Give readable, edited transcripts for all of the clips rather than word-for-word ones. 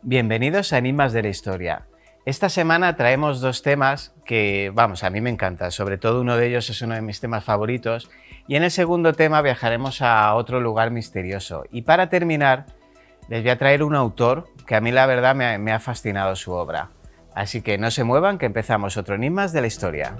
Bienvenidos a Enigmas de la Historia. Esta semana traemos dos temas que, a mí me encantan, sobre todo uno de ellos es uno de mis temas favoritos, y en el segundo tema viajaremos a otro lugar misterioso. Y para terminar, les voy a traer un autor que a mí la verdad me ha fascinado su obra. Así que no se muevan, que empezamos otro Enigmas de la Historia.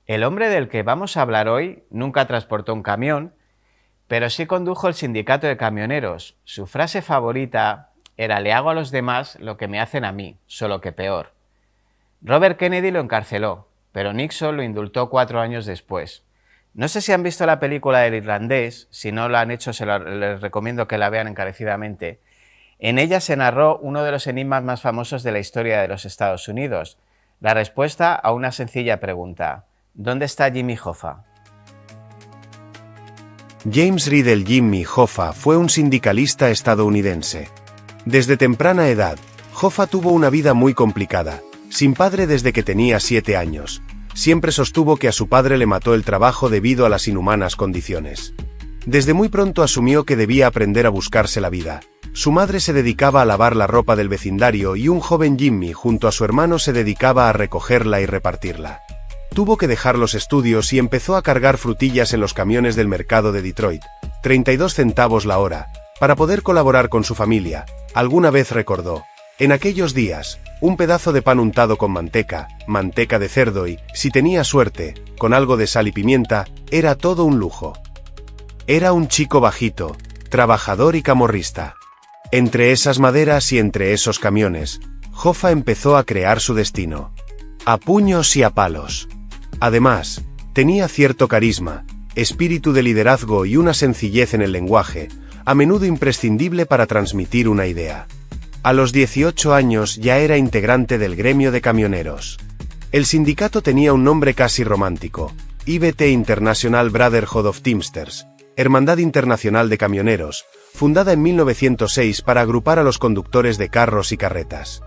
El hombre del que vamos a hablar hoy nunca transportó un camión, pero sí condujo el sindicato de camioneros. Su frase favorita era: le hago a los demás lo que me hacen a mí, solo que peor. Robert Kennedy lo encarceló, pero Nixon lo indultó 4 años después. No sé si han visto la película del irlandés, si no la han hecho les recomiendo que la vean encarecidamente. En ella se narró uno de los enigmas más famosos de la historia de los Estados Unidos, la respuesta a una sencilla pregunta: ¿dónde está Jimmy Hoffa? James Riddle Jimmy Hoffa fue un sindicalista estadounidense. Desde temprana edad, Hoffa tuvo una vida muy complicada, sin padre desde que tenía 7 años. Siempre sostuvo que a su padre le mató el trabajo debido a las inhumanas condiciones. Desde muy pronto asumió que debía aprender a buscarse la vida. Su madre se dedicaba a lavar la ropa del vecindario y un joven Jimmy junto a su hermano se dedicaba a recogerla y repartirla. Tuvo que dejar los estudios y empezó a cargar frutillas en los camiones del mercado de Detroit, 32 centavos la hora, para poder colaborar con su familia. Alguna vez recordó: en aquellos días, un pedazo de pan untado con manteca de cerdo y, si tenía suerte, con algo de sal y pimienta, era todo un lujo. Era un chico bajito, trabajador y camorrista. Entre esas maderas y entre esos camiones, Hoffa empezó a crear su destino. A puños y a palos. Además, tenía cierto carisma, espíritu de liderazgo y una sencillez en el lenguaje, a menudo imprescindible para transmitir una idea. A los 18 años ya era integrante del gremio de camioneros. El sindicato tenía un nombre casi romántico: IBT International Brotherhood of Teamsters, Hermandad Internacional de Camioneros, fundada en 1906 para agrupar a los conductores de carros y carretas.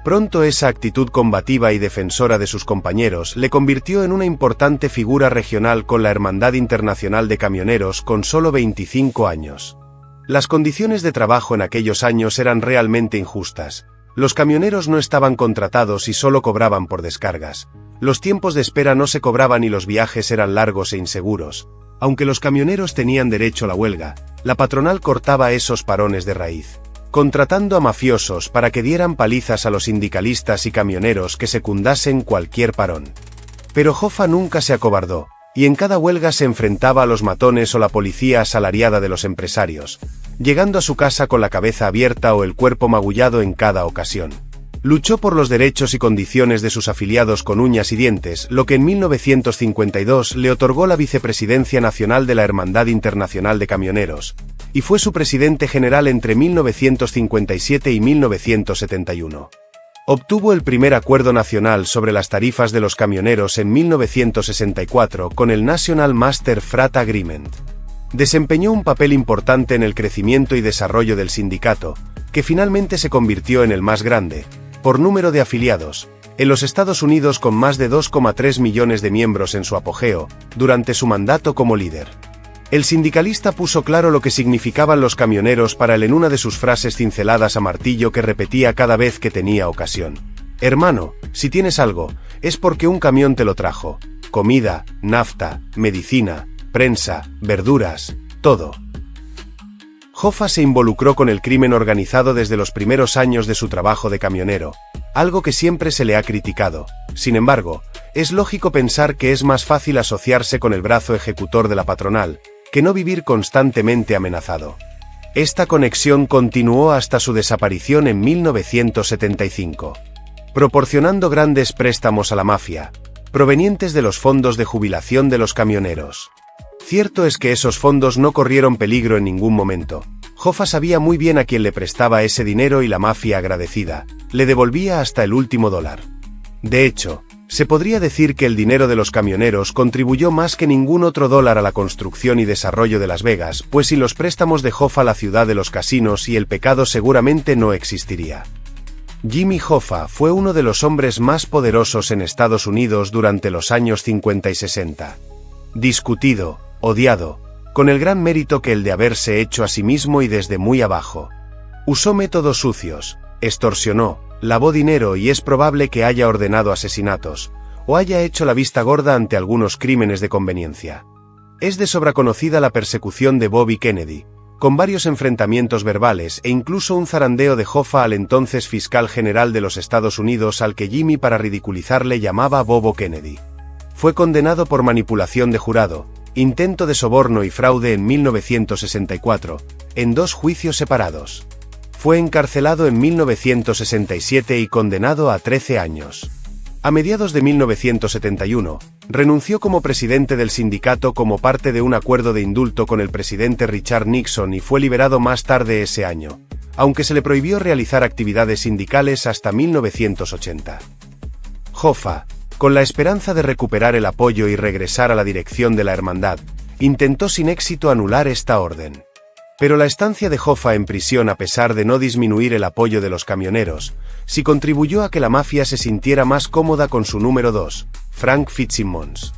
Pronto esa actitud combativa y defensora de sus compañeros le convirtió en una importante figura regional con la Hermandad Internacional de Camioneros con solo 25 años. Las condiciones de trabajo en aquellos años eran realmente injustas. Los camioneros no estaban contratados y solo cobraban por descargas. Los tiempos de espera no se cobraban y los viajes eran largos e inseguros. Aunque los camioneros tenían derecho a la huelga, la patronal cortaba esos parones de raíz, contratando a mafiosos para que dieran palizas a los sindicalistas y camioneros que secundasen cualquier parón. Pero Hoffa nunca se acobardó, y en cada huelga se enfrentaba a los matones o la policía asalariada de los empresarios, llegando a su casa con la cabeza abierta o el cuerpo magullado en cada ocasión. Luchó por los derechos y condiciones de sus afiliados con uñas y dientes, lo que en 1952 le otorgó la vicepresidencia nacional de la Hermandad Internacional de Camioneros, y fue su presidente general entre 1957 y 1971. Obtuvo el primer acuerdo nacional sobre las tarifas de los camioneros en 1964 con el National Master Freight Agreement. Desempeñó un papel importante en el crecimiento y desarrollo del sindicato, que finalmente se convirtió en el más grande, por número de afiliados, en los Estados Unidos, con más de 2,3 millones de miembros en su apogeo, durante su mandato como líder. El sindicalista puso claro lo que significaban los camioneros para él en una de sus frases cinceladas a martillo que repetía cada vez que tenía ocasión: hermano, si tienes algo, es porque un camión te lo trajo. Comida, nafta, medicina, prensa, verduras, todo. Hoffa se involucró con el crimen organizado desde los primeros años de su trabajo de camionero, algo que siempre se le ha criticado. Sin embargo, es lógico pensar que es más fácil asociarse con el brazo ejecutor de la patronal, que no vivir constantemente amenazado. Esta conexión continuó hasta su desaparición en 1975, proporcionando grandes préstamos a la mafia, provenientes de los fondos de jubilación de los camioneros. Cierto es que esos fondos no corrieron peligro en ningún momento. Hoffa sabía muy bien a quién le prestaba ese dinero y la mafia, agradecida, le devolvía hasta el último dólar. De hecho, se podría decir que el dinero de los camioneros contribuyó más que ningún otro dólar a la construcción y desarrollo de Las Vegas, pues sin los préstamos de Hoffa la ciudad de los casinos y el pecado seguramente no existiría. Jimmy Hoffa fue uno de los hombres más poderosos en Estados Unidos durante los años 50 y 60. Discutido, odiado, con el gran mérito que el de haberse hecho a sí mismo y desde muy abajo. Usó métodos sucios, extorsionó, lavó dinero y es probable que haya ordenado asesinatos, o haya hecho la vista gorda ante algunos crímenes de conveniencia. Es de sobra conocida la persecución de Bobby Kennedy, con varios enfrentamientos verbales e incluso un zarandeo de Hoffa al entonces fiscal general de los Estados Unidos, al que Jimmy, para ridiculizarle, llamaba Bobo Kennedy. Fue condenado por manipulación de jurado, intento de soborno y fraude en 1964, en 2 juicios separados. Fue encarcelado en 1967 y condenado a 13 años. A mediados de 1971, renunció como presidente del sindicato como parte de un acuerdo de indulto con el presidente Richard Nixon y fue liberado más tarde ese año, aunque se le prohibió realizar actividades sindicales hasta 1980. Hoffa, con la esperanza de recuperar el apoyo y regresar a la dirección de la hermandad, intentó sin éxito anular esta orden. Pero la estancia de Hoffa en prisión, a pesar de no disminuir el apoyo de los camioneros, sí contribuyó a que la mafia se sintiera más cómoda con su número 2, Frank Fitzsimmons.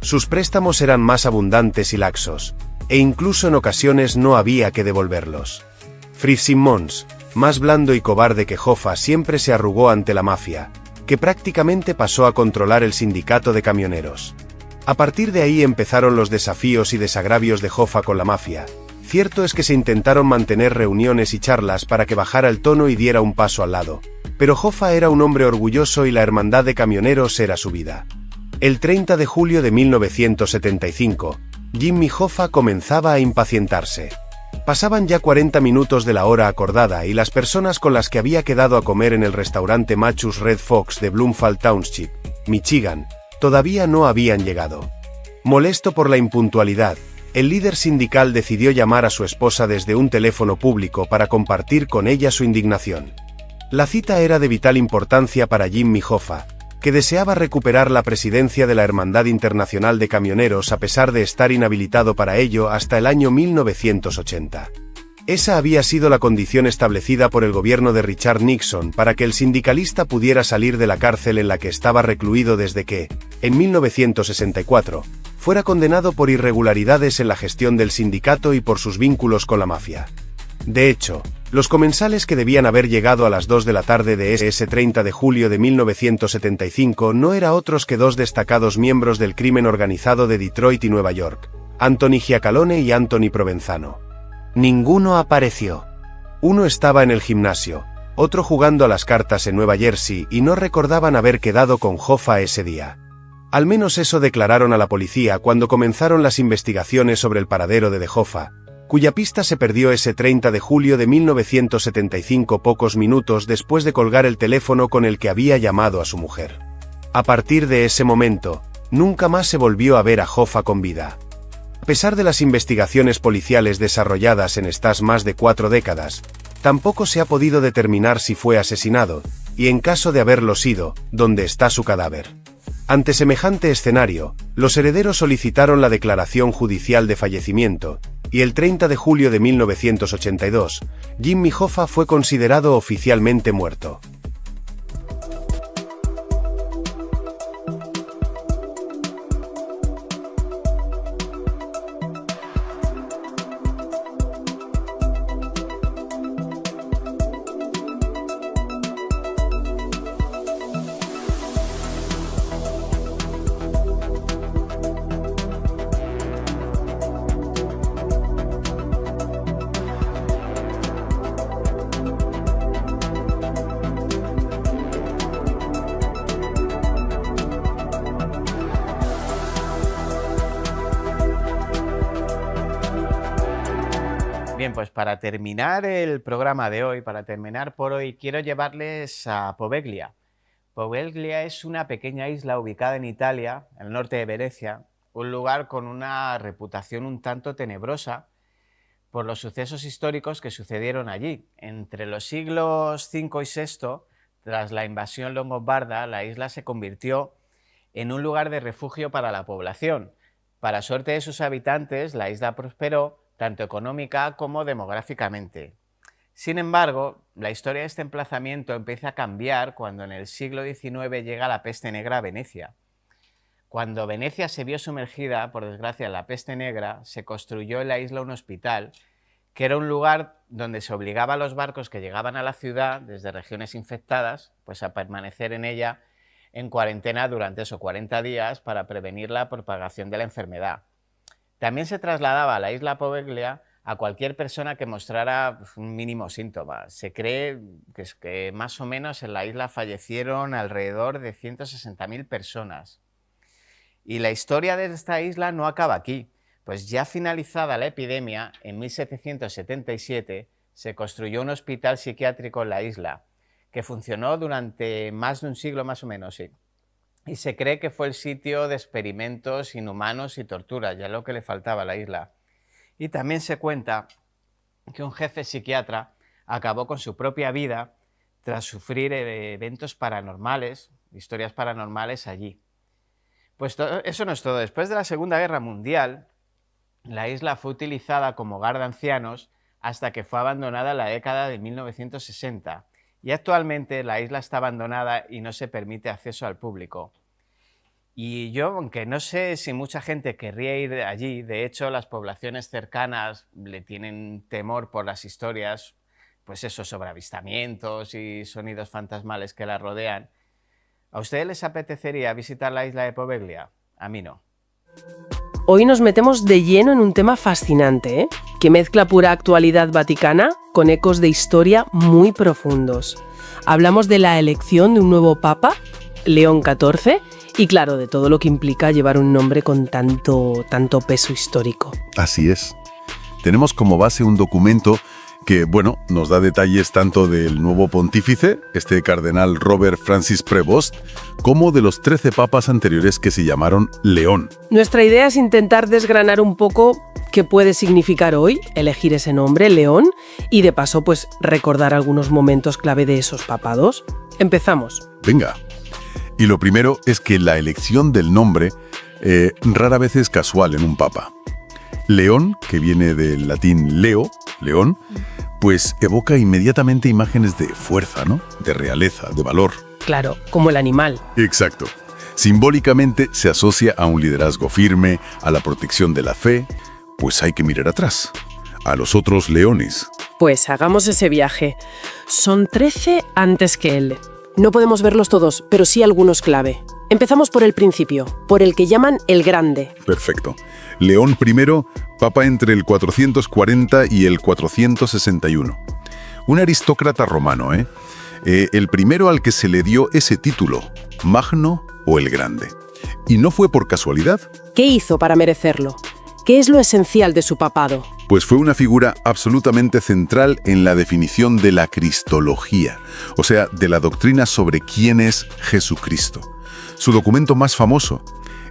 Sus préstamos eran más abundantes y laxos, e incluso en ocasiones no había que devolverlos. Fitzsimmons, más blando y cobarde que Hoffa, siempre se arrugó ante la mafia, que prácticamente pasó a controlar el sindicato de camioneros. A partir de ahí empezaron los desafíos y desagravios de Hoffa con la mafia. Cierto es que se intentaron mantener reuniones y charlas para que bajara el tono y diera un paso al lado, pero Hoffa era un hombre orgulloso y la hermandad de camioneros era su vida. El 30 de julio de 1975, Jimmy Hoffa comenzaba a impacientarse. Pasaban ya 40 minutos de la hora acordada y las personas con las que había quedado a comer en el restaurante Machus Red Fox de Bloomfield Township, Michigan, todavía no habían llegado. Molesto por la impuntualidad, el líder sindical decidió llamar a su esposa desde un teléfono público para compartir con ella su indignación. La cita era de vital importancia para Jimmy Hoffa, que deseaba recuperar la presidencia de la Hermandad Internacional de Camioneros a pesar de estar inhabilitado para ello hasta el año 1980. Esa había sido la condición establecida por el gobierno de Richard Nixon para que el sindicalista pudiera salir de la cárcel en la que estaba recluido desde que, en 1964, fuera condenado por irregularidades en la gestión del sindicato y por sus vínculos con la mafia. De hecho, los comensales que debían haber llegado a las 2 de la tarde de ese 30 de julio de 1975 no eran otros que 2 destacados miembros del crimen organizado de Detroit y Nueva York, Anthony Giacalone y Anthony Provenzano. Ninguno apareció. Uno estaba en el gimnasio, otro jugando a las cartas en Nueva Jersey y no recordaban haber quedado con Hoffa ese día. Al menos eso declararon a la policía cuando comenzaron las investigaciones sobre el paradero de Hoffa, cuya pista se perdió ese 30 de julio de 1975, pocos minutos después de colgar el teléfono con el que había llamado a su mujer. A partir de ese momento, nunca más se volvió a ver a Hoffa con vida. A pesar de las investigaciones policiales desarrolladas en estas más de 4 décadas, tampoco se ha podido determinar si fue asesinado, y en caso de haberlo sido, dónde está su cadáver. Ante semejante escenario, los herederos solicitaron la declaración judicial de fallecimiento, y el 30 de julio de 1982, Jimmy Hoffa fue considerado oficialmente muerto. Bien, pues para terminar el programa de hoy, para terminar por hoy, quiero llevarles a Poveglia. Poveglia es una pequeña isla ubicada en Italia, al norte de Venecia, un lugar con una reputación un tanto tenebrosa por los sucesos históricos que sucedieron allí. Entre los siglos V y VI, tras la invasión longobarda, la isla se convirtió en un lugar de refugio para la población. Para suerte de sus habitantes, la isla prosperó tanto económica como demográficamente. Sin embargo, la historia de este emplazamiento empieza a cambiar cuando en el siglo XIX llega la peste negra a Venecia. Cuando Venecia se vio sumergida, por desgracia, en la peste negra, se construyó en la isla un hospital, que era un lugar donde se obligaba a los barcos que llegaban a la ciudad desde regiones infectadas, pues a permanecer en ella en cuarentena durante 40 días para prevenir la propagación de la enfermedad. También se trasladaba a la isla Poveglia a cualquier persona que mostrara un mínimo síntoma. Se cree que más o menos en la isla fallecieron alrededor de 160.000 personas. Y la historia de esta isla no acaba aquí, pues ya finalizada la epidemia, en 1777 se construyó un hospital psiquiátrico en la isla, que funcionó durante más de un siglo más o menos, sí. Y se cree que fue el sitio de experimentos inhumanos y tortura, ya lo que le faltaba a la isla. Y también se cuenta que un jefe psiquiatra acabó con su propia vida tras sufrir eventos paranormales, historias paranormales allí. Pues eso no es todo. Después de la Segunda Guerra Mundial, la isla fue utilizada como hogar de ancianos hasta que fue abandonada en la década de 1960. Y actualmente la isla está abandonada y no se permite acceso al público. Y yo, aunque no sé si mucha gente querría ir allí, de hecho las poblaciones cercanas le tienen temor por las historias, pues eso, sobre avistamientos y sonidos fantasmales que la rodean. ¿A ustedes les apetecería visitar la isla de Poveglia? A mí no. Hoy nos metemos de lleno en un tema fascinante, que mezcla pura actualidad vaticana con ecos de historia muy profundos. Hablamos de la elección de un nuevo papa, León XIV, y claro, de todo lo que implica llevar un nombre con tanto peso histórico. Así es. Tenemos como base un documento que, nos da detalles tanto del nuevo pontífice, este cardenal Robert Francis Prevost, como de los 13 papas anteriores que se llamaron León. Nuestra idea es intentar desgranar un poco qué puede significar hoy elegir ese nombre, León, y de paso, pues, recordar algunos momentos clave de esos papados. Empezamos. Venga. Y lo primero es que la elección del nombre rara vez es casual en un papa. León, que viene del latín leo, león, pues evoca inmediatamente imágenes de fuerza, ¿no? De realeza, de valor. Claro, como el animal. Exacto. Simbólicamente se asocia a un liderazgo firme, a la protección de la fe, pues hay que mirar atrás, a los otros leones. Pues hagamos ese viaje. Son 13 antes que él. No podemos verlos todos, pero sí algunos clave. Empezamos por el principio, por el que llaman el Grande. Perfecto. León I, papa entre el 440 y el 461. Un aristócrata romano, el primero al que se le dio ese título, Magno o el Grande. Y no fue por casualidad. ¿Qué hizo para merecerlo? ¿Qué es lo esencial de su papado? Pues fue una figura absolutamente central en la definición de la cristología, o sea, de la doctrina sobre quién es Jesucristo. Su documento más famoso,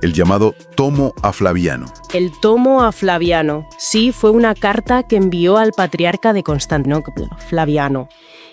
el llamado Tomo a Flaviano. El Tomo a Flaviano, sí, fue una carta que envió al patriarca de Constantinopla, Flaviano,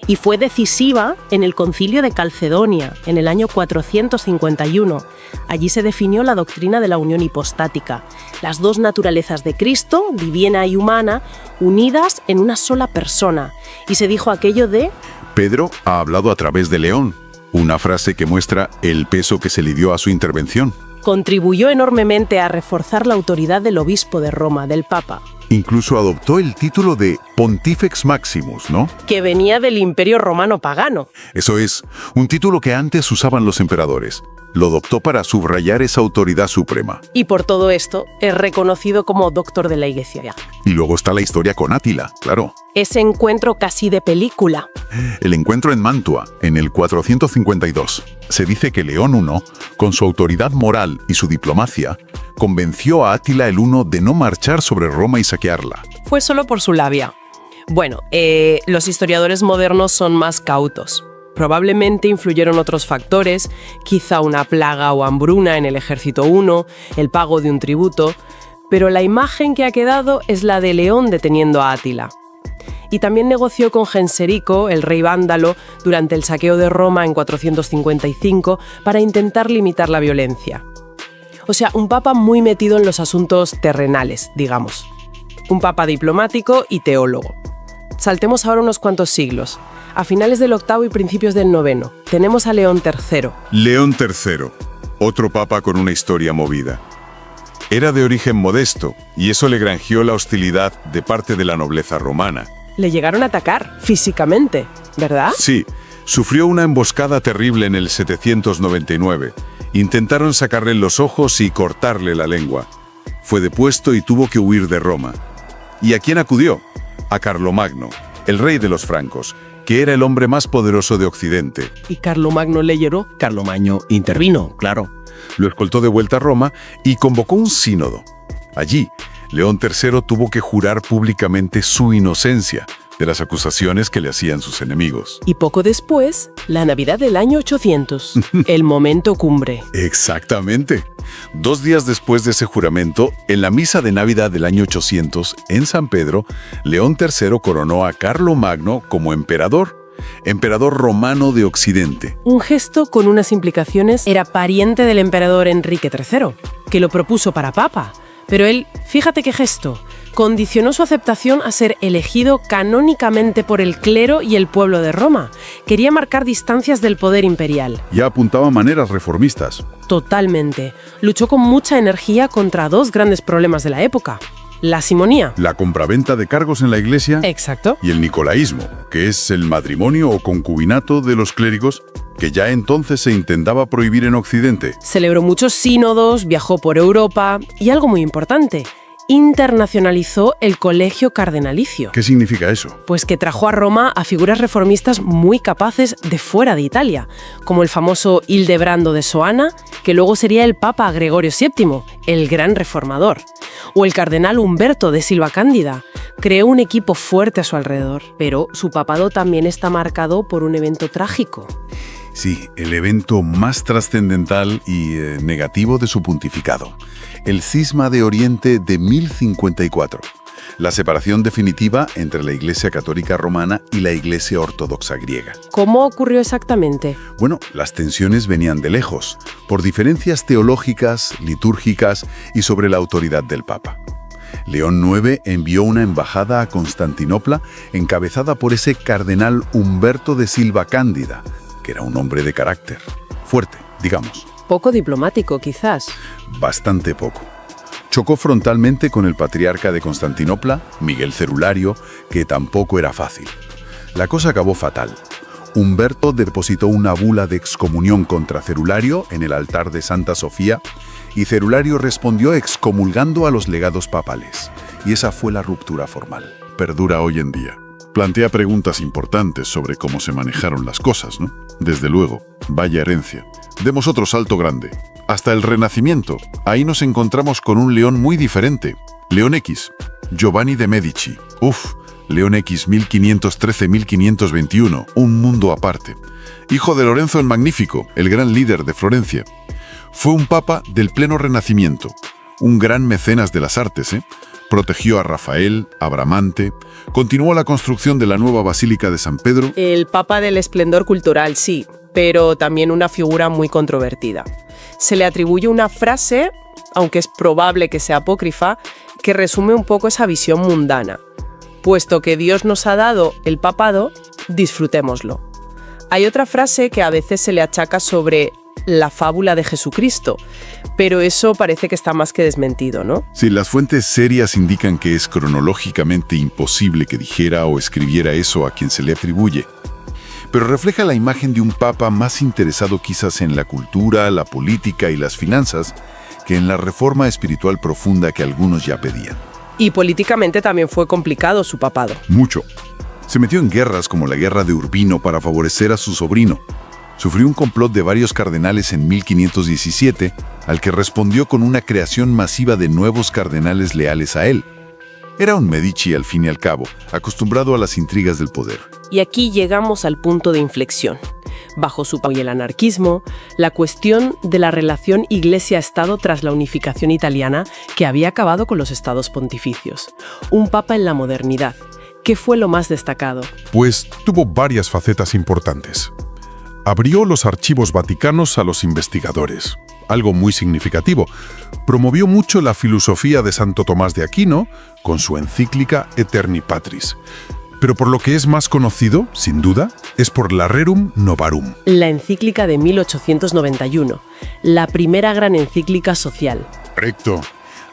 y fue decisiva en el Concilio de Calcedonia, en el año 451. Allí se definió la doctrina de la unión hipostática, las dos naturalezas de Cristo, divina y humana, unidas en una sola persona. Y se dijo aquello de: Pedro ha hablado a través de León, una frase que muestra el peso que se le dio a su intervención. Contribuyó enormemente a reforzar la autoridad del obispo de Roma, del Papa. Incluso adoptó el título de Pontifex Maximus, ¿no? Que venía del Imperio Romano pagano. Eso es, un título que antes usaban los emperadores. Lo adoptó para subrayar esa autoridad suprema. Y por todo esto, es reconocido como doctor de la Iglesia. Y luego está la historia con Átila, claro. Ese encuentro casi de película. El encuentro en Mantua, en el 452. Se dice que León I, con su autoridad moral y su diplomacia, convenció a Átila el Huno de no marchar sobre Roma y saquearla. Fue solo por su labia. Bueno, los historiadores modernos son más cautos. Probablemente influyeron otros factores, quizá una plaga o hambruna en el ejército huno, el pago de un tributo, pero la imagen que ha quedado es la de León deteniendo a Átila. Y también negoció con Genserico, el rey vándalo, durante el saqueo de Roma en 455 para intentar limitar la violencia. O sea, un papa muy metido en los asuntos terrenales, digamos. Un papa diplomático y teólogo. Saltemos ahora unos cuantos siglos. A finales del VIII y principios del IX, tenemos a León III. León III, otro papa con una historia movida. Era de origen modesto, y eso le granjeó la hostilidad de parte de la nobleza romana. Le llegaron a atacar, físicamente, ¿verdad? Sí, sufrió una emboscada terrible en el 799. Intentaron sacarle los ojos y cortarle la lengua. Fue depuesto y tuvo que huir de Roma. ¿Y a quién acudió? A Carlomagno, el rey de los francos, que era el hombre más poderoso de Occidente. ¿Y Carlomagno le lloró? Carlomagno intervino, claro. Lo escoltó de vuelta a Roma y convocó un sínodo. Allí, León III tuvo que jurar públicamente su inocencia de las acusaciones que le hacían sus enemigos. Y poco después, la Navidad del año 800, el momento cumbre. Exactamente. 2 días después de ese juramento, en la misa de Navidad del año 800, en San Pedro, León III coronó a Carlomagno como emperador romano de Occidente. Un gesto con unas implicaciones. Era pariente del emperador Enrique III, que lo propuso para papa. Pero él, fíjate qué gesto, condicionó su aceptación a ser elegido canónicamente por el clero y el pueblo de Roma. Quería marcar distancias del poder imperial. Ya apuntaba maneras reformistas. Totalmente. Luchó con mucha energía contra 2 grandes problemas de la época. La simonía. La compraventa de cargos en la iglesia. Exacto. Y el nicolaísmo, que es el matrimonio o concubinato de los clérigos, que ya entonces se intentaba prohibir en Occidente. Celebró muchos sínodos, viajó por Europa y algo muy importante, internacionalizó el colegio cardenalicio. ¿Qué significa eso? Pues que trajo a Roma a figuras reformistas muy capaces de fuera de Italia, como el famoso Hildebrando de Soana, que luego sería el Papa Gregorio VII, el gran reformador, o el cardenal Humberto de Silva Cándida. Creó un equipo fuerte a su alrededor, pero su papado también está marcado por un evento trágico. Sí, el evento más trascendental y negativo de su pontificado, el Cisma de Oriente de 1054, la separación definitiva entre la Iglesia Católica Romana y la Iglesia Ortodoxa griega. ¿Cómo ocurrió exactamente? Bueno, las tensiones venían de lejos, por diferencias teológicas, litúrgicas y sobre la autoridad del Papa. León IX envió una embajada a Constantinopla encabezada por ese cardenal Humberto de Silva Cándida, que era un hombre de carácter fuerte, digamos. Poco diplomático, quizás. Bastante poco. Chocó frontalmente con el patriarca de Constantinopla, Miguel Cerulario, que tampoco era fácil. La cosa acabó fatal. Humberto depositó una bula de excomunión contra Cerulario en el altar de Santa Sofía y Cerulario respondió excomulgando a los legados papales. Y esa fue la ruptura formal. Perdura hoy en día. Plantea preguntas importantes sobre cómo se manejaron las cosas, ¿no? Desde luego, vaya herencia. Demos otro salto grande. Hasta el Renacimiento. Ahí nos encontramos con un León muy diferente. León X, Giovanni de Medici. León X 1513-1521, un mundo aparte. Hijo de Lorenzo el Magnífico, el gran líder de Florencia. Fue un papa del pleno Renacimiento. Un gran mecenas de las artes, Protegió a Rafael, a Bramante, continuó la construcción de la nueva Basílica de San Pedro. El papa del esplendor cultural, sí, pero también una figura muy controvertida. Se le atribuye una frase, aunque es probable que sea apócrifa, que resume un poco esa visión mundana. Puesto que Dios nos ha dado el papado, disfrutémoslo. Hay otra frase que a veces se le achaca sobre la fábula de Jesucristo, pero eso parece que está más que desmentido, ¿no? Sí, las fuentes serias indican que es cronológicamente imposible que dijera o escribiera eso a quien se le atribuye. Pero refleja la imagen de un papa más interesado quizás en la cultura, la política y las finanzas que en la reforma espiritual profunda que algunos ya pedían. Y políticamente también fue complicado su papado. Mucho. Se metió en guerras como la guerra de Urbino para favorecer a su sobrino. Sufrió un complot de varios cardenales en 1517, al que respondió con una creación masiva de nuevos cardenales leales a él. Era un Medici al fin y al cabo, acostumbrado a las intrigas del poder. Y aquí llegamos al punto de inflexión. Bajo su y el anarquismo, la cuestión de la relación Iglesia-Estado tras la unificación italiana que había acabado con los estados pontificios. Un papa en la modernidad. ¿Qué fue lo más destacado? Pues tuvo varias facetas importantes. Abrió los archivos vaticanos a los investigadores, algo muy significativo. Promovió mucho la filosofía de Santo Tomás de Aquino con su encíclica Aeterni Patris. Pero por lo que es más conocido, sin duda, es por la Rerum Novarum. La encíclica de 1891, la primera gran encíclica social. Correcto.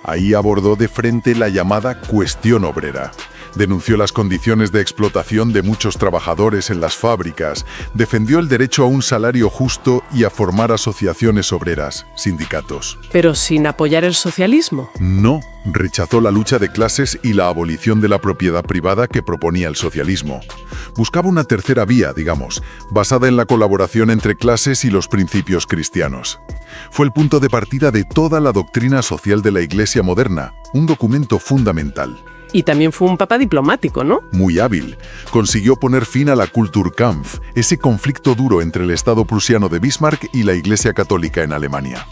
Ahí abordó de frente la llamada cuestión obrera. Denunció las condiciones de explotación de muchos trabajadores en las fábricas, defendió el derecho a un salario justo y a formar asociaciones obreras, sindicatos. Pero sin apoyar el socialismo. No, rechazó la lucha de clases y la abolición de la propiedad privada que proponía el socialismo. Buscaba una tercera vía, digamos, basada en la colaboración entre clases y los principios cristianos. Fue el punto de partida de toda la doctrina social de la Iglesia moderna, un documento fundamental. Y también fue un papa diplomático, ¿no? Muy hábil. Consiguió poner fin a la Kulturkampf, ese conflicto duro entre el Estado prusiano de Bismarck y la Iglesia católica en Alemania.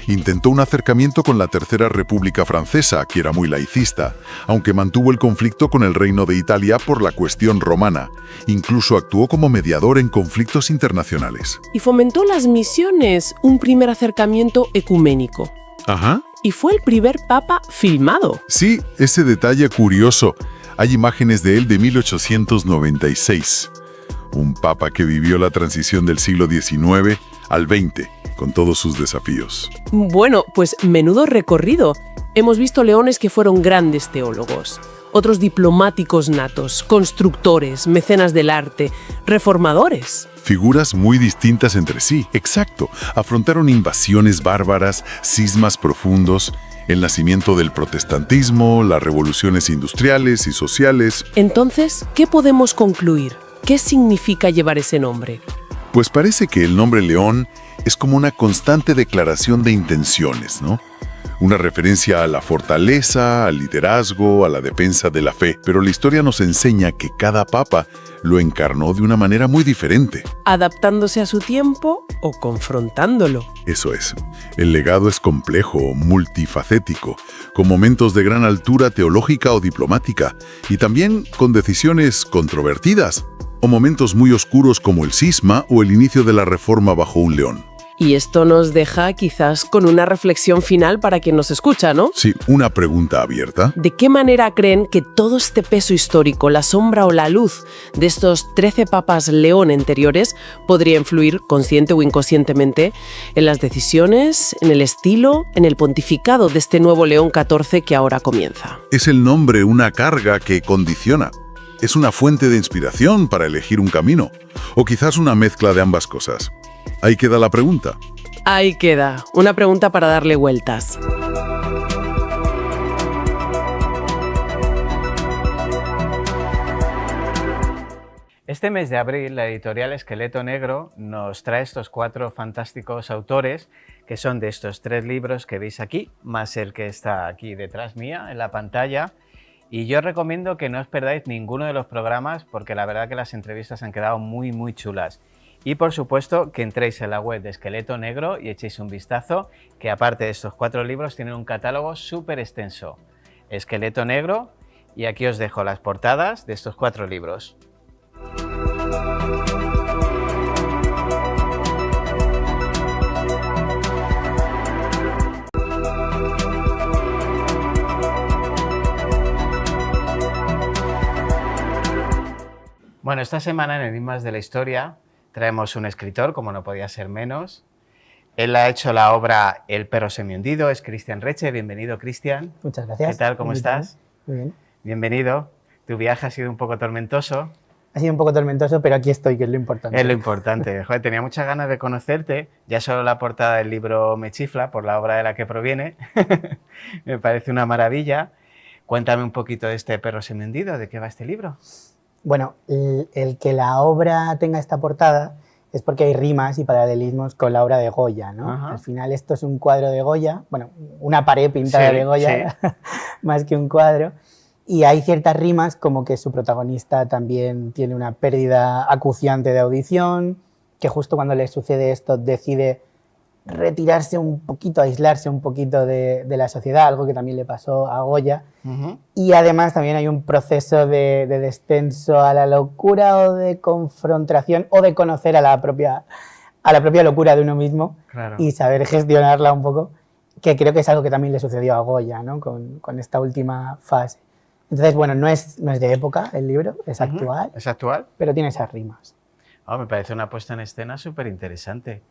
Intentó un acercamiento con la Tercera República Francesa, que era muy laicista, aunque mantuvo el conflicto con el Reino de Italia por la cuestión romana. Incluso actuó como mediador en conflictos internacionales. Y fomentó las misiones, un primer acercamiento ecuménico. Ajá. Y fue el primer papa filmado. Sí, ese detalle curioso. Hay imágenes de él de 1896. Un papa que vivió la transición del siglo XIX al XX, con todos sus desafíos. Bueno, pues menudo recorrido. Hemos visto leones que fueron grandes teólogos, otros diplomáticos natos, constructores, mecenas del arte, reformadores. Figuras muy distintas entre sí, exacto. Afrontaron invasiones bárbaras, cismas profundos, el nacimiento del protestantismo, las revoluciones industriales y sociales. Entonces, ¿qué podemos concluir? ¿Qué significa llevar ese nombre? Pues parece que el nombre León es como una constante declaración de intenciones, ¿no? Una referencia a la fortaleza, al liderazgo, a la defensa de la fe. Pero la historia nos enseña que cada papa lo encarnó de una manera muy diferente. ¿Adaptándose a su tiempo o confrontándolo? Eso es. El legado es complejo, multifacético, con momentos de gran altura teológica o diplomática, y también con decisiones controvertidas, o momentos muy oscuros como el cisma o el inicio de la Reforma bajo un león. Y esto nos deja quizás con una reflexión final para quien nos escucha, ¿no? Sí, una pregunta abierta. ¿De qué manera creen que todo este peso histórico, la sombra o la luz de estos 13 papas León anteriores podría influir, consciente o inconscientemente, en las decisiones, en el estilo, en el pontificado de este nuevo León XIV que ahora comienza? Es el nombre una carga que condiciona. Es una fuente de inspiración para elegir un camino. O quizás una mezcla de ambas cosas. Ahí queda la pregunta. Ahí queda, una pregunta para darle vueltas. Este mes de abril, la editorial Esqueleto Negro nos trae estos 4 fantásticos autores, que son de estos 3 libros que veis aquí, más el que está aquí detrás mía, en la pantalla. Y yo os recomiendo que no os perdáis ninguno de los programas, porque la verdad que las entrevistas han quedado muy chulas. Y por supuesto que entréis en la web de Esqueleto Negro y echéis un vistazo, que aparte de estos 4 libros tienen un catálogo súper extenso. Esqueleto Negro, y aquí os dejo las portadas de estos 4 libros. Bueno, esta semana en Enigmas de la Historia traemos un escritor, como no podía ser menos. Él ha hecho la obra El perro semihundido, es Cristian Reche. Bienvenido, Cristian. Muchas gracias. ¿Qué tal? ¿Cómo estás? Muy bien. Bienvenido. Tu viaje ha sido un poco tormentoso. Ha sido un poco tormentoso, pero aquí estoy, que es lo importante. Es lo importante. Joder, tenía muchas ganas de conocerte. Ya solo la portada del libro me chifla por la obra de la que proviene. Me parece una maravilla. Cuéntame un poquito de este perro semihundido. ¿De qué va este libro? Bueno, el que la obra tenga esta portada es porque hay rimas y paralelismos con la obra de Goya, ¿no? Ajá. Al final esto es un cuadro de Goya, bueno, una pared pintada Sí, de Goya, sí. más que un cuadro. Y hay ciertas rimas como que su protagonista también tiene una pérdida acuciante de audición, que justo cuando le sucede esto decide retirarse un poquito, aislarse un poquito de la sociedad, algo que también le pasó a Goya. Y además también hay un proceso de descenso a la locura o de confrontación o de conocer a la propia locura de uno mismo, Claro. y saber gestionarla un poco, que creo que es algo que también le sucedió a Goya, ¿no? con esta última fase. Entonces, bueno, no es de época el libro, es actual, ¿Es actual? pero tiene esas rimas. Oh, me parece una puesta en escena súper interesante.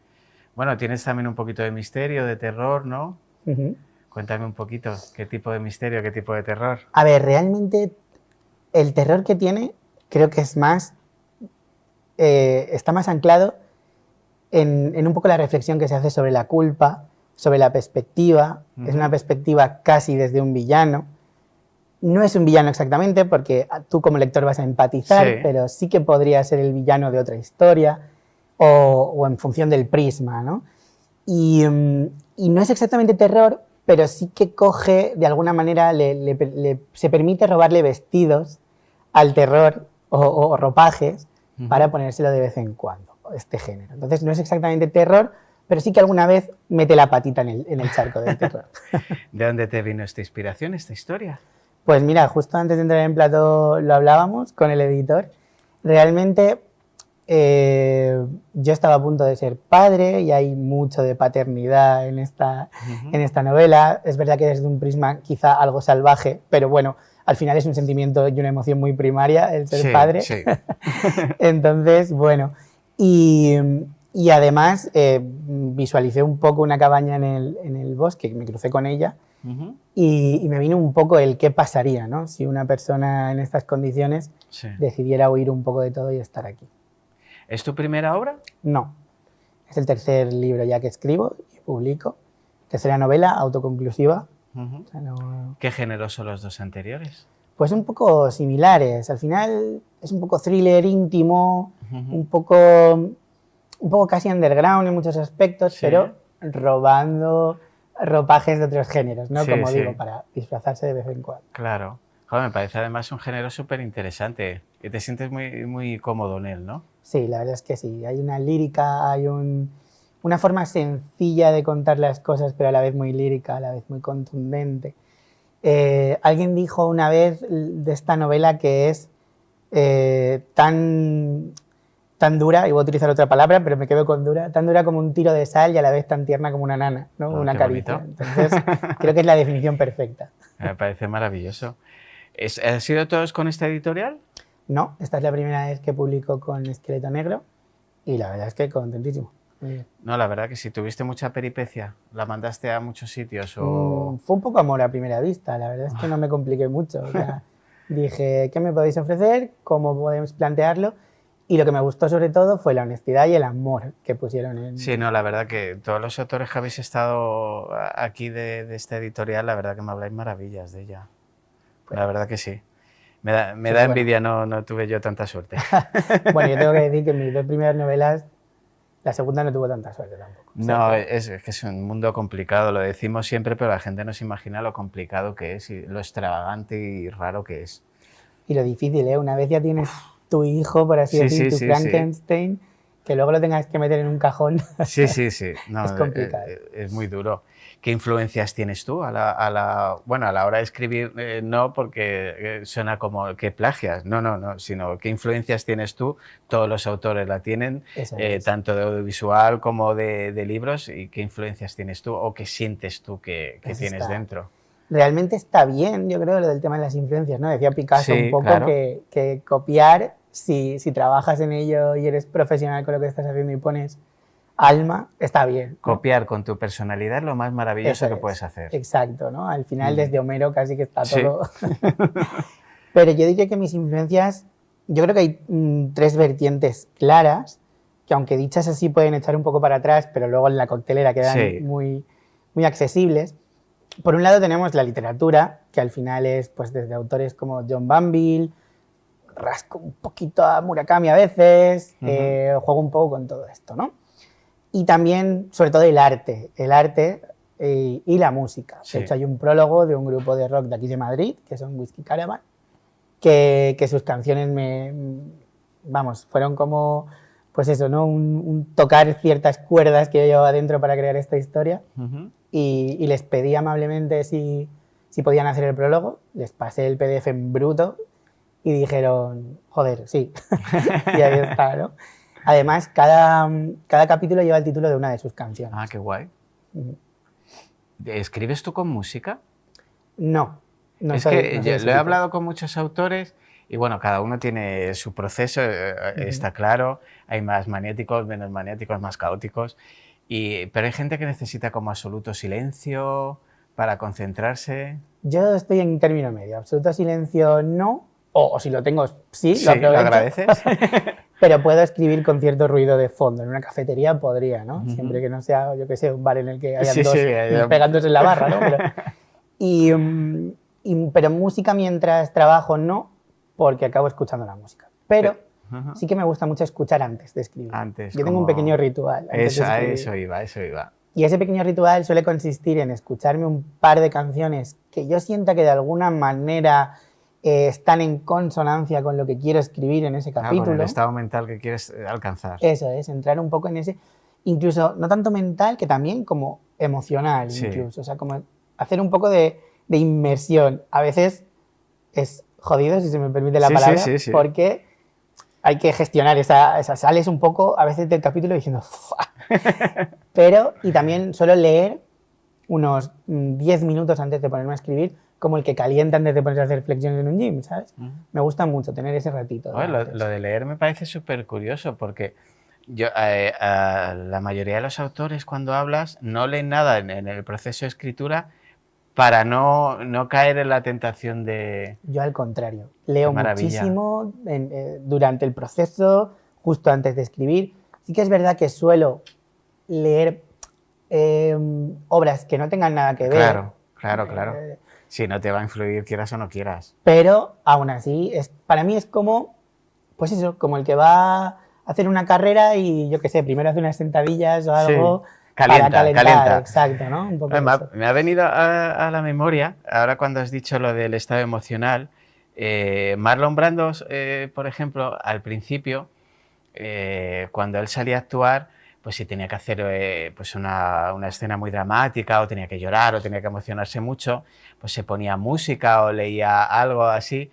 Bueno, tienes también un poquito de misterio, de terror, ¿no? Ujú. Cuéntame un poquito, ¿qué tipo de misterio, qué tipo de terror? A ver, realmente el terror que tiene creo que es más, está más anclado en un poco la reflexión que se hace sobre la culpa, sobre la perspectiva. Es una perspectiva casi desde un villano. No es un villano exactamente porque tú como lector vas a empatizar, Sí. pero sí que podría ser el villano de otra historia o en función del prisma, ¿no? Y no es exactamente terror, pero sí que coge, de alguna manera, se permite robarle vestidos al terror o ropajes para ponérselo de vez en cuando, este género. Entonces no es exactamente terror, pero sí que alguna vez mete la patita en el charco del terror. ¿De dónde te vino esta inspiración, esta historia? Pues mira, justo antes de entrar en plató lo hablábamos con el editor. Realmente yo estaba a punto de ser padre y hay mucho de paternidad en esta novela. Es verdad que desde un prisma quizá algo salvaje, pero bueno, al final es un sentimiento y una emoción muy primaria el ser padre. Sí. Entonces, bueno, y además visualicé un poco una cabaña en el bosque, me crucé con ella. Y me vino un poco el qué pasaría, ¿no? Si una persona en estas condiciones decidiera huir un poco de todo y estar aquí. ¿Es tu primera obra? No, es el tercer libro ya que escribo y publico. Tercera novela, autoconclusiva. O sea, no... ¿Qué género son los dos anteriores? Pues un poco similares. Al final es un poco thriller íntimo, un poco casi underground en muchos aspectos, pero robando ropajes de otros géneros, ¿no? Como digo, para disfrazarse de vez en cuando. Claro. Joder, me parece además un género súper interesante y te sientes muy, muy cómodo en él, ¿no? Sí, la verdad es que sí. Hay una lírica, hay una forma sencilla de contar las cosas, pero a la vez muy lírica, a la vez muy contundente. Alguien dijo una vez de esta novela que es tan dura, y voy a utilizar otra palabra, pero me quedo con dura, tan dura como un tiro de sal y a la vez tan tierna como una nana, ¿no? Oh, una caricia. bonito. Entonces, creo que es la definición perfecta. Me parece maravilloso. ¿Ha sido todos con esta editorial? No, esta es la primera vez que publico con Esqueleto Negro y la verdad es que contentísimo. Muy bien. No, la verdad que sí, tuviste mucha peripecia. ¿La mandaste a muchos sitios o...? Fue un poco amor a primera vista, la verdad es que no me compliqué mucho. O sea, dije, ¿qué me podéis ofrecer? ¿Cómo podemos plantearlo? Y lo que me gustó sobre todo fue la honestidad y el amor que pusieron en... Sí, no, la verdad que todos los autores que habéis estado aquí de esta editorial, la verdad que me habláis maravillas de ella. Pues, la verdad que sí. Me da envidia, no tuve yo tanta suerte. Bueno, yo tengo que decir que en mis dos primeras novelas, la segunda no tuvo tanta suerte tampoco. No, es que es un mundo complicado, lo decimos siempre, pero la gente no se imagina lo complicado que es y lo extravagante y raro que es. Y lo difícil, ¿eh? Una vez ya tienes tu hijo, por así decir, tu Frankenstein, que luego lo tengas que meter en un cajón. Sí. No, es complicado. Es muy duro. ¿Qué influencias tienes tú a la hora de escribir? No, porque suena como que plagias, no, sino qué influencias tienes tú, todos los autores la tienen, tanto de audiovisual como de libros, y qué influencias tienes tú o qué sientes tú que tienes dentro. Realmente está bien, yo creo, lo del tema de las influencias, ¿no? Decía Picasso un poco claro. que copiar, si trabajas en ello y eres profesional con lo que estás haciendo y pones alma, está bien, ¿no? Copiar con tu personalidad es lo más maravilloso que puedes hacer. Exacto, ¿no? Al final desde Homero casi que está todo... Pero yo diría que mis influencias, yo creo que hay tres vertientes claras, que aunque dichas así pueden echar un poco para atrás, pero luego en la coctelera quedan muy, muy accesibles. Por un lado tenemos la literatura, que al final es pues desde autores como John Banville, rasco un poquito a Murakami a veces, juego un poco con todo esto, ¿no? Y también, sobre todo, el arte. El arte, y la música. Sí. De hecho, hay un prólogo de un grupo de rock de aquí de Madrid, que son Whiskey Caravan, que sus canciones fueron como, pues eso, ¿no? Un tocar ciertas cuerdas que yo llevaba dentro para crear esta historia. Ujú. Y les pedí amablemente si podían hacer el prólogo, les pasé el PDF en bruto y dijeron, joder, sí. Y ahí está, ¿no? Además, cada capítulo lleva el título de una de sus canciones. Ah, qué guay. Ujú. ¿Escribes tú con música? No. Es soy- que no soy yo ese lo he tipo. hablado con muchos autores y bueno, cada uno tiene su proceso, está claro. Hay más maniáticos, menos maniáticos, más caóticos. Pero hay gente que necesita como absoluto silencio para concentrarse. Yo estoy en término medio. Absoluto silencio no. O si lo tengo, sí, Sí, lo ¿lo aprovecho. agradeces? Pero puedo escribir con cierto ruido de fondo. En una cafetería podría, ¿no? Ujú. Siempre que no sea, yo qué sé, un bar en el que hayan Sí, dos sí, haya- pegándose en la barra, ¿no? Pero música mientras trabajo no, porque acabo escuchando la música. Pero Ujú. sí que me gusta mucho escuchar antes de escribir. Antes, Yo tengo un como- pequeño ritual antes de A escribir. eso iba. Y ese pequeño ritual suele consistir en escucharme un par de canciones que yo sienta que de alguna manera están en consonancia con lo que quiero escribir en ese Con capítulo. el estado mental que quieres alcanzar. Eso es, entrar un poco en ese, incluso no tanto mental, que también como emocional, Sí. incluso. O sea, como hacer un poco de inmersión. A veces es jodido, si se me permite la Sí, palabra, sí. porque hay que gestionar esa sales un poco a veces del capítulo diciendo "Fua". Pero, y también suelo leer unos 10 minutos antes de ponerme a escribir, como el que calienta antes de ponerse a hacer flexiones en un gym, ¿sabes? Ujú. Me gusta mucho tener ese ratito. de Oye, antes. lo de leer me parece súper curioso porque la mayoría de los autores cuando hablas no leen nada en el proceso de escritura para no caer en la tentación de... Yo al contrario, leo Qué maravilla. muchísimo durante el proceso, justo antes de escribir. Sí que es verdad que suelo leer obras que no tengan nada que ver. Claro. eh, Si no te va a influir, quieras o no quieras. pero aún así, para mí es como, pues eso, como el que va a hacer una carrera y yo qué sé, primero hace unas sentadillas o algo Calienta, para calentar. calienta. Exacto, ¿no? Un poco eso. Me ha venido a la memoria, ahora cuando has dicho lo del estado emocional, Marlon Brando, por ejemplo, al principio, cuando él salía a actuar, pues si tenía que hacer pues una escena muy dramática o tenía que llorar o tenía que emocionarse mucho, pues se ponía música o leía algo así.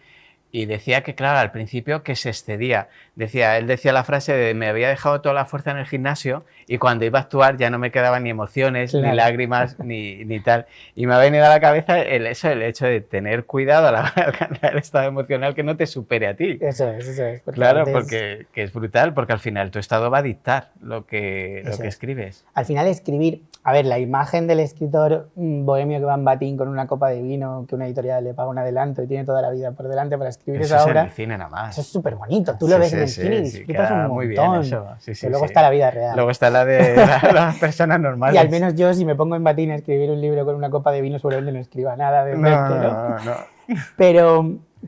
Y decía que, claro, al principio que se excedía. Él decía la frase de me había dejado toda la fuerza en el gimnasio y cuando iba a actuar ya no me quedaban ni emociones, Claro. ni lágrimas, ni tal. Y me ha venido a la cabeza el hecho de tener cuidado a la hora de alcanzar el estado emocional que no te supere a ti. Eso es. Porque Claro, a veces- porque que es brutal, porque al final tu estado va a dictar lo que Eso es. escribes. Al final escribir, a ver, la imagen del escritor bohemio que va en batín con una copa de vino, que una editorial le paga un adelanto y tiene toda la vida por delante para escribir Eso esa es en obra, el cine nada más. eso es súper bonito. Tú lo ves en el cine y disfrutas queda un montón. muy bien eso. Sí, Pero luego sí. está la vida real. Luego está la de las personas normales. Y al menos yo, si me pongo en batín a escribir un libro con una copa de vino, seguramente no escriba nada de decente, ¿no? No.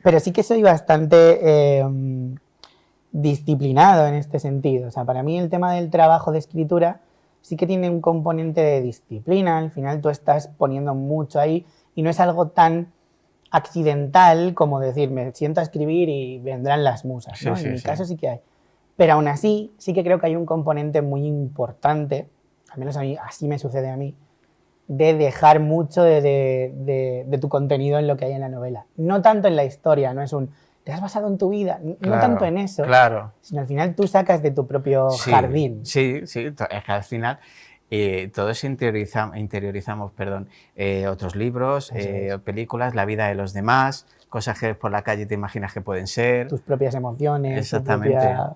Pero sí que soy bastante disciplinado en este sentido. O sea, para mí el tema del trabajo de escritura sí que tiene un componente de disciplina. Al final tú estás poniendo mucho ahí y no es algo tan accidental como decir, me siento a escribir y vendrán las musas, ¿no? Sí, En mi sí. caso sí que hay. Pero aún así, sí que creo que hay un componente muy importante, al menos a mí, así me sucede a mí, de dejar mucho de tu contenido en lo que hay en la novela. No tanto en la historia, no es un, te has basado en tu vida, no Claro, tanto en eso, Claro. sino al final tú sacas de tu propio jardín. Sí, es que al final todos interiorizamos otros libros, Eso es. películas, la vida de los demás, cosas que por la calle te imaginas que pueden ser. Tus propias emociones. tu Exactamente. propia-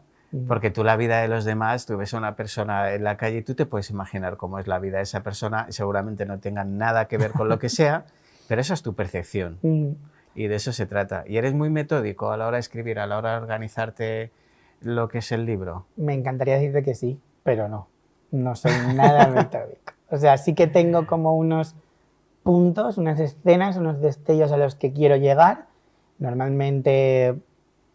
Porque tú la vida de los demás, tú ves a una persona en la calle y tú te puedes imaginar cómo es la vida de esa persona y seguramente no tenga nada que ver con lo que sea, pero eso es tu percepción Mm, y de eso se trata. ¿Y eres muy metódico a la hora de escribir, a la hora de organizarte lo que es el libro? Me encantaría decirte que sí, pero no. No soy nada metódico. O sea, sí que tengo como unos puntos, unas escenas, unos destellos a los que quiero llegar. Normalmente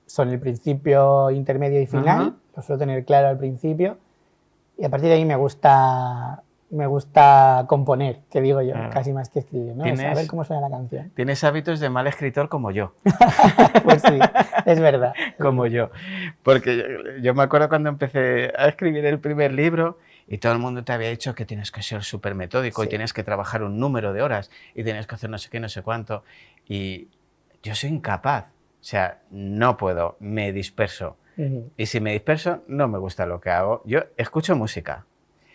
son el principio, intermedio y final. Ajá. Lo suelo tener claro al principio. Y a partir de ahí me gusta me gusta componer, que digo yo, Ah. casi más que escribir, ¿no? O sea, a ver cómo suena la canción. Tienes hábitos de mal escritor como yo. Pues sí, es verdad. Como yo. Porque yo me acuerdo cuando empecé a escribir el primer libro y todo el mundo te había dicho que tienes que ser súper metódico y Sí. tienes que trabajar un número de horas y tienes que hacer no sé qué, no sé cuánto. Y yo soy incapaz. O sea, no puedo, me disperso. Ujú, Y si me disperso, no me gusta lo que hago. Yo escucho música.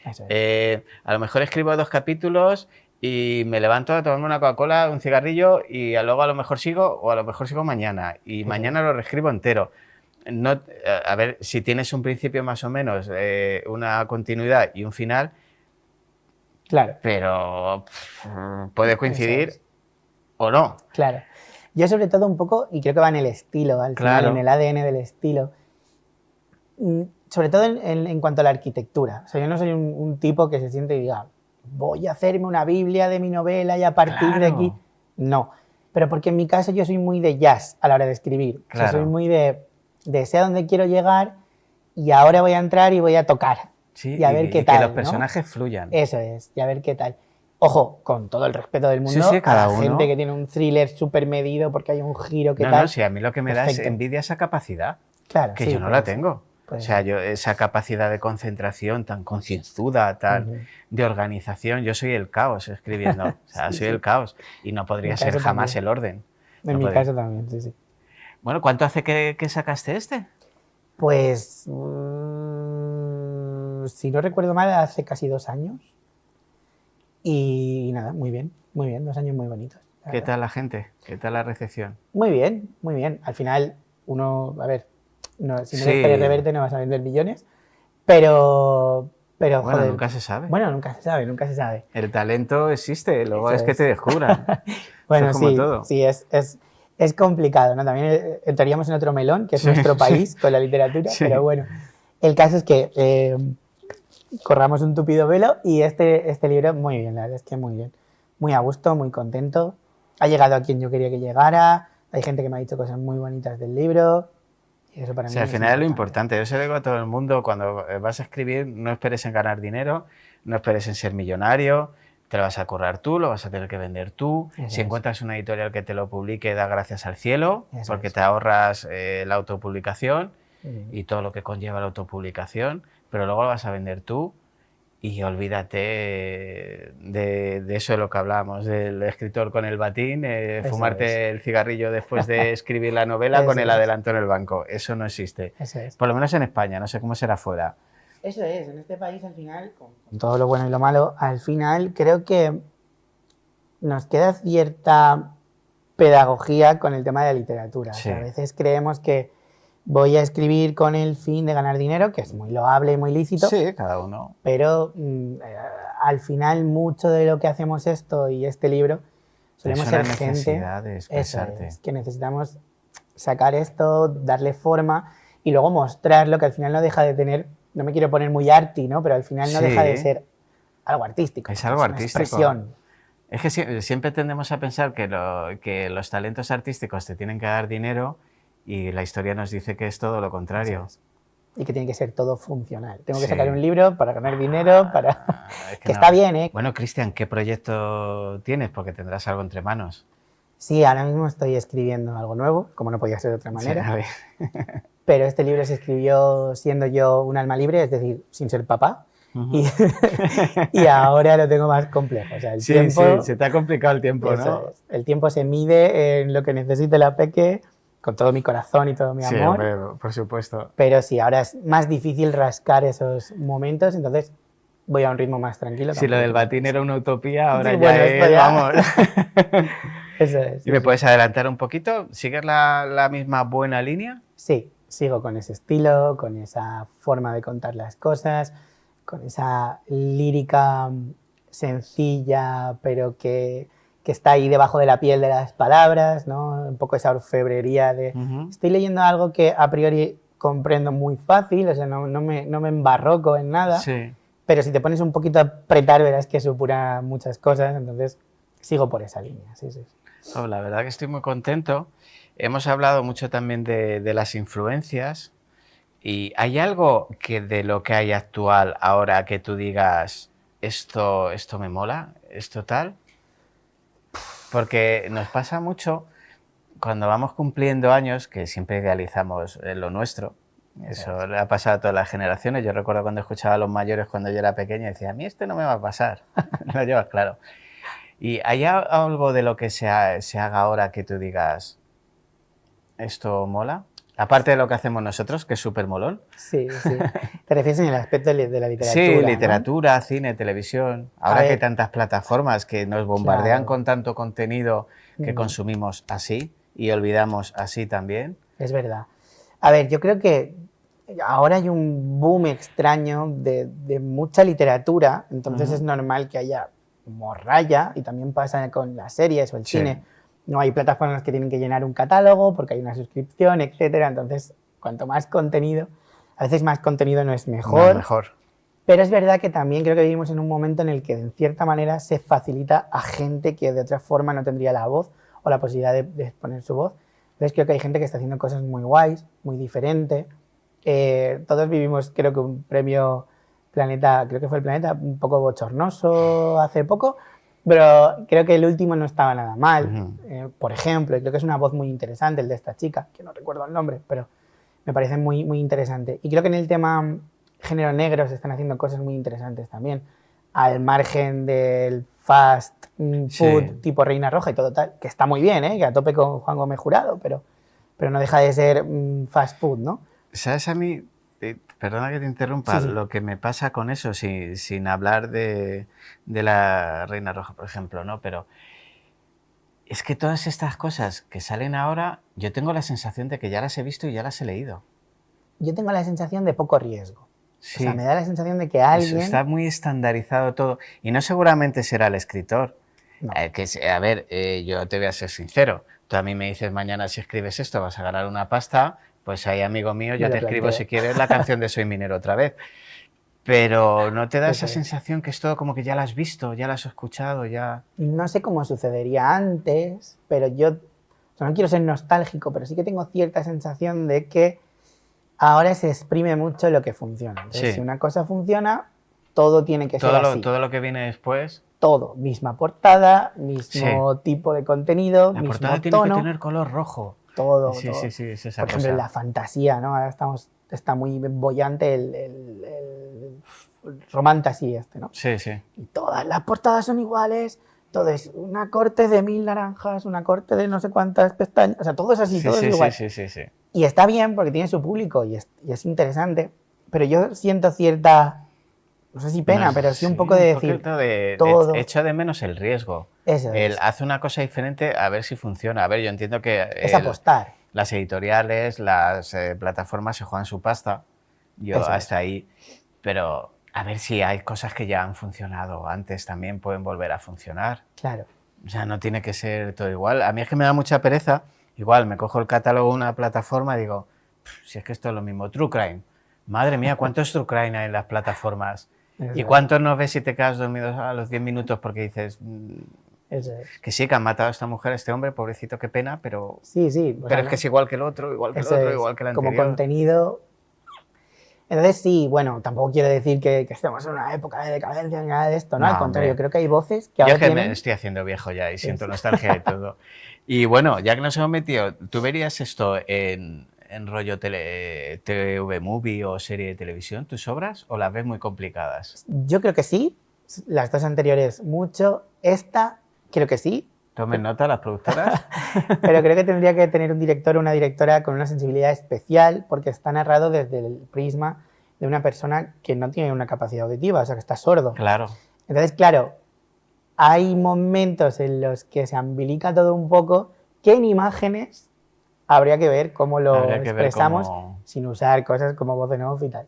eso es. A lo mejor escribo 2 capítulos y me levanto a tomarme una Coca-Cola, un cigarrillo y luego a lo mejor sigo o a lo mejor sigo mañana y Eso mañana lo reescribo entero. No, a ver, si tienes un principio más o menos, una continuidad y un final, Claro, pero puede coincidir eso es. o no. Claro. Yo sobre todo un poco, y creo que va en el estilo, al final, Claro. en el ADN del estilo, sobre todo en cuanto a la arquitectura. O sea, yo no soy un tipo que se siente y diga, voy a hacerme una Biblia de mi novela y a partir de Claro. aquí... No, pero porque en mi caso yo soy muy de jazz a la hora de escribir. O sea, Claro. soy muy de sé a dónde quiero llegar y ahora voy a entrar y voy a tocar. Sí, Y a ver qué que tal, los ¿no? personajes fluyan. Eso es, y a ver qué tal. Ojo, con todo el respeto del mundo, Sí, sí, cada a la uno. gente que tiene un thriller súper medido porque hay un giro que No, tal. no, sí, a mí lo que me da es Perfecto. envidia esa capacidad. Claro, Que sí, yo no puede la ser, tengo. puede O sea, ser. yo esa capacidad de concentración tan concienzuda, tan Ujú. de organización, yo soy el caos escribiendo. O sea, Sí, soy sí. el caos y no podría mi ser caso jamás también. el orden. En No mi podría. caso también, sí, sí. Bueno, ¿cuánto hace que sacaste este? Pues, si no recuerdo mal, hace casi 2 años. Y nada, muy bien, 2 años muy bonitos. la ¿Qué verdad. tal la gente? ¿Qué tal la recepción? Muy bien, muy bien. Al final, uno, a ver, no, si no Sí. eres Pérez Reverte no vas a vender millones, pero Bueno, joder, nunca se sabe. bueno, nunca se sabe, nunca se sabe. El talento existe, luego Eso es que es. te descubran. Bueno, Esto es como sí, todo. sí, es complicado, ¿no? También entraríamos en otro melón, que es Sí, nuestro sí. país con la literatura, Sí. pero bueno, el caso es que corramos un tupido velo y este libro, muy bien, la verdad es que muy bien. Muy a gusto, muy contento. Ha llegado a quien yo quería que llegara, hay gente que me ha dicho cosas muy bonitas del libro y eso para O mí sea, al es final es lo importante. Yo se lo digo a todo el mundo, cuando vas a escribir, no esperes en ganar dinero, no esperes en ser millonario, te lo vas a currar tú, lo vas a tener que vender tú. Eso Si es. encuentras una editorial que te lo publique, da gracias al cielo, Eso porque es. te ahorras la autopublicación Ujú. y todo lo que conlleva la autopublicación, pero luego lo vas a vender tú y olvídate de eso de lo que hablábamos, del escritor con el batín, Eso fumarte es. el cigarrillo después de escribir la novela con Eso el es. adelanto en el banco. Eso no existe. Eso es. Por lo menos en España, no sé cómo será fuera. Eso es, en este país al final, con todo lo bueno y lo malo, al final creo que nos queda cierta pedagogía con el tema de la literatura. Sí. O sea, a veces creemos que voy a escribir con el fin de ganar dinero, que es muy loable y muy lícito, Sí, cada uno. pero al final mucho de lo que hacemos esto y este libro solemos Es una ser gente necesidad de eso expresarte. es, que necesitamos sacar esto, darle forma y luego mostrarlo, que al final no deja de tener, no me quiero poner muy arty, ¿no? Pero al final no Sí. deja de ser algo artístico. Es algo una artístico. expresión. Es que siempre tendemos a pensar que los talentos artísticos te tienen que dar dinero y la historia nos dice que es todo lo contrario. Eso es. Y que tiene que ser todo funcional. Tengo que Sí. sacar un libro para ganar dinero, para... Es que no. está bien, ¿eh? Bueno, Cristian, ¿qué proyecto tienes? Porque tendrás algo entre manos. Sí, ahora mismo estoy escribiendo algo nuevo, como no podía ser de otra manera. Sí, a ver. Pero este libro se escribió siendo yo un alma libre, es decir, sin ser papá. Ujú. Y ahora lo tengo más complejo. O sea, el Sí, tiempo, sí, se te ha complicado el tiempo, eso ¿no? es. El tiempo se mide en lo que necesite la peque, con todo mi corazón y todo mi Sí, amor. hombre, por supuesto. Pero sí, ahora es más difícil rascar esos momentos, entonces voy a un ritmo más tranquilo. Si lo del batín era una utopía, ahora Sí, ya bueno, es, esto ya- vamos. Eso es. ¿Y me puedes adelantar un poquito? ¿Sigues la misma buena línea? Sí, sigo con ese estilo, con esa forma de contar las cosas, con esa lírica sencilla, pero que está ahí debajo de la piel de las palabras, ¿no? Un poco esa orfebrería de... Ujú. Estoy leyendo algo que a priori comprendo muy fácil, o sea, no me embarroco en nada, Sí. pero si te pones un poquito a apretar verás que supura muchas cosas, entonces sigo por esa línea, sí, sí. Oh, la verdad que estoy muy contento. Hemos hablado mucho también de las influencias. ¿Y hay algo que de lo que hay actual ahora que tú digas, esto me mola, esto tal. Porque nos pasa mucho cuando vamos cumpliendo años, que siempre idealizamos lo nuestro. Eso le ha pasado a todas las generaciones. Yo recuerdo cuando escuchaba a los mayores cuando yo era pequeño y decía, a mí esto no me va a pasar. Lo llevas claro. ¿Y hay algo de lo que se haga ahora que tú digas, esto mola? Aparte de lo que hacemos nosotros, que es súper molón. Sí, sí. Te refieres en el aspecto de la literatura. Sí, literatura, cine, televisión. Ahora que hay tantas plataformas que nos bombardean con tanto contenido que consumimos así y olvidamos así también. Es verdad. A ver, yo creo que ahora hay un boom extraño de mucha literatura, entonces es normal que haya morralla, y también pasa con las series o el cine. No hay plataformas que tienen que llenar un catálogo porque hay una suscripción, etcétera. Entonces, cuanto más contenido, a veces más contenido no es mejor. No, mejor. Pero es verdad que también creo que vivimos en un momento en el que, en cierta manera, se facilita a gente que de otra forma no tendría la voz o la posibilidad de exponer su voz. Entonces, creo que hay gente que está haciendo cosas muy guays, muy diferentes. Todos vivimos, creo que un premio Planeta, creo que fue el Planeta, un poco bochornoso hace poco, pero creo que el último no estaba nada mal. Por ejemplo, y creo que es una voz muy interesante el de esta chica, que no recuerdo el nombre, pero me parece muy, muy interesante. Y creo que en el tema género negro se están haciendo cosas muy interesantes también, al margen del fast food tipo Reina Roja y todo tal, que está muy bien, que a tope con Juan Gómez Jurado, pero no deja de ser fast food, ¿no? ¿Sabes a mí? Perdona que te interrumpa, lo que me pasa con eso, sin hablar de la Reina Roja, por ejemplo, ¿no? Pero es que todas estas cosas que salen ahora, yo tengo la sensación de que ya las he visto y ya las he leído. Yo tengo la sensación de poco riesgo. Sí. O sea, me da la sensación de que alguien... Está muy estandarizado todo. Y no seguramente será el escritor. No. A ver, yo te voy a ser sincero. Tú a mí me dices mañana si escribes esto vas a ganar una pasta... Pues ahí, amigo mío, yo te escribo si quieres la canción de Soy Minero otra vez. Pero ¿no te da esa sensación que es todo como que ya la has visto, ya la has escuchado, ya...? No sé cómo sucedería antes, pero yo... O sea, no quiero ser nostálgico, pero sí que tengo cierta sensación de que ahora se exprime mucho lo que funciona. Entonces, si una cosa funciona, todo tiene que ser así. Todo lo que viene después... Todo. Misma portada, mismo tipo de contenido, mismo tono. La portada tiene que tener color rojo. Todo, sí, todo. Sí, es esa Por ejemplo, cosa. la fantasía, ¿no? Ahora está muy bollante el romantasy ¿no? Sí. Y todas las portadas son iguales, todo es una corte de 1000 naranjas, una corte de no sé cuántas pestañas, o sea, todo es así, todo es igual. Sí. Y está bien porque tiene su público y es interesante, pero yo siento cierta, no sé si pena, pero sí un poco de decir, todo... Echo de menos el riesgo. Eso es. Hace una cosa diferente a ver si funciona. A ver, yo entiendo que... Es apostar. Las editoriales, las plataformas se juegan su pasta. Yo hasta ahí. Pero a ver si hay cosas que ya han funcionado antes también pueden volver a funcionar. Claro. O sea, no tiene que ser todo igual. A mí es que me da mucha pereza. Igual, me cojo el catálogo de una plataforma y digo, si es que esto es lo mismo. True Crime. Madre mía, ¿cuántos True Crime hay en las plataformas? ¿Y cuántos no ves si te quedas dormido a los 10 minutos porque dices... Eso es. Que sí, que han matado a esta mujer, a este hombre, pobrecito, qué pena, pero... Sí. Pero es que es igual que el otro, igual que el otro, igual que el anterior. Como contenido... Entonces sí, bueno, tampoco quiero decir que estemos en una época de decadencia ni nada de esto, ¿no? Al contrario, creo que hay voces que ahora Yo me estoy haciendo viejo ya y siento nostalgia y todo. Y bueno, ya que nos hemos metido, ¿tú verías esto en rollo TV Movie o serie de televisión, tus obras, o las ves muy complicadas? Yo creo que sí, las dos anteriores mucho, esta creo que sí. Tomen nota las productoras. Pero creo que tendría que tener un director o una directora con una sensibilidad especial porque está narrado desde el prisma de una persona que no tiene una capacidad auditiva, o sea, que está sordo. Claro. Entonces, claro, hay momentos en los que se ambilica todo un poco que en imágenes habría que ver cómo lo expresamos sin usar cosas como voz en off y tal.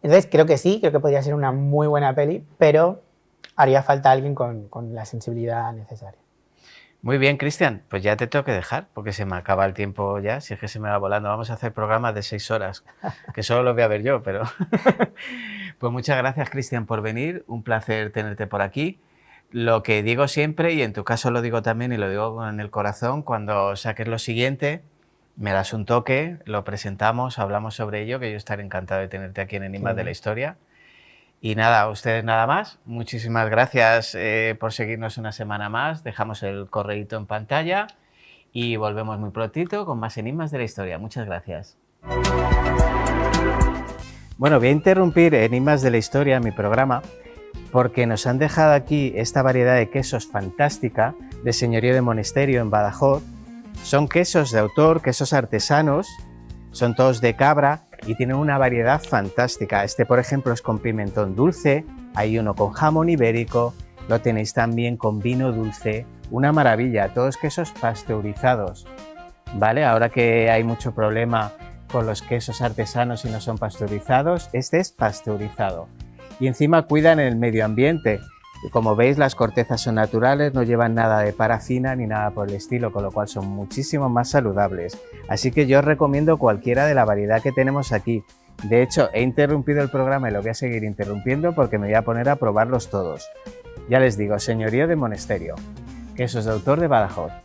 Entonces, creo que sí, creo que podría ser una muy buena peli, pero haría falta alguien con la sensibilidad necesaria. Muy bien, Cristian, pues ya te tengo que dejar porque se me acaba el tiempo ya, si es que se me va volando. Vamos a hacer programas de 6 horas, que solo los voy a ver yo, pero... Pues muchas gracias, Cristian, por venir. Un placer tenerte por aquí. Lo que digo siempre, y en tu caso lo digo también y lo digo con el corazón, cuando saques lo siguiente, me das un toque, lo presentamos, hablamos sobre ello, que yo estaré encantado de tenerte aquí en Enigmas de la Historia. Y nada, a ustedes nada más. Muchísimas gracias por seguirnos una semana más. Dejamos el correíto en pantalla y volvemos muy prontito con más enigmas de la historia. Muchas gracias. Bueno, voy a interrumpir Enigmas de la Historia, mi programa, porque nos han dejado aquí esta variedad de quesos fantástica de Señorío de Monesterio en Badajoz. Son quesos de autor, quesos artesanos, son todos de cabra y tienen una variedad fantástica. Este, por ejemplo, es con pimentón dulce, hay uno con jamón ibérico, lo tenéis también con vino dulce, una maravilla, todos quesos pasteurizados, ¿vale? Ahora que hay mucho problema con los quesos artesanos y no son pasteurizados, este es pasteurizado. Y encima cuidan el medio ambiente. Como veis, las cortezas son naturales, no llevan nada de parafina ni nada por el estilo, con lo cual son muchísimo más saludables. Así que yo os recomiendo cualquiera de la variedad que tenemos aquí. De hecho, he interrumpido el programa y lo voy a seguir interrumpiendo porque me voy a poner a probarlos todos. Ya les digo, Señorío de Monesterio, quesos de autor de Badajoz.